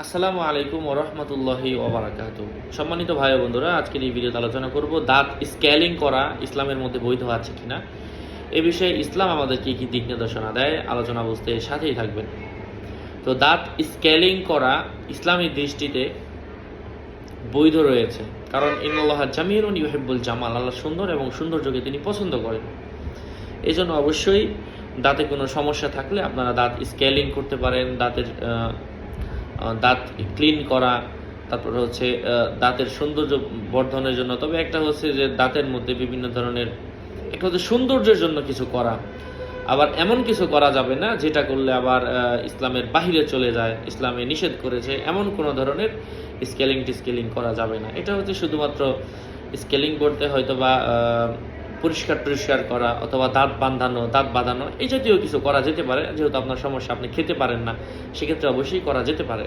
আসসালামু আলাইকুম ওরহমতুল্লাহি ওবারাকাতুহু। সম্মানিত ভাই ও বন্ধুরা, আজকের এই ভিডিওতে আলোচনা করব দাঁত স্কেলিং করা ইসলামের মধ্যে বৈধ আছে কিনা। এ বিষয়ে ইসলাম আমাদেরকে কি দিক নির্দেশনা দেয়, আলোচনা বুঝতে সাথেই থাকবেন। তো দাঁত স্কেলিং করা ইসলামী দৃষ্টিতে বৈধ রয়েছে, কারণ ইন্নাল্লাহ জামিলুন ইউহিব্বুল জামাল, আল্লাহ সুন্দর এবং সৌন্দর্যকে তিনি পছন্দ করেন। এই জন্য অবশ্যই দাঁতে কোনো সমস্যা থাকলে আপনারা দাঁত স্কেলিং করতে পারেন, দাঁত ক্লিন করা, তারপরে হচ্ছে দাঁতের সৌন্দর্য বর্ধনের জন্য। তবে একটা হচ্ছে যে দাঁতের মধ্যে বিভিন্ন ধরনের, একটা হচ্ছে সৌন্দর্যের জন্য কিছু করা, আবার এমন কিছু করা যাবে না যেটা করলে আবার ইসলামের বাহিরে চলে যায়, ইসলামে নিষেধ করেছে এমন কোনো ধরনের স্কেলিং করা যাবে না। এটা হচ্ছে শুধুমাত্র স্কেলিং করতে হয়তো বা পরিষ্কার করা অথবা দাঁত বাঁধানো এই জাতীয় কিছু করা যেতে পারে। যেহেতু আপনার সমস্যা, আপনি খেতে পারেন না, সেক্ষেত্রে অবশ্যই করা যেতে পারে।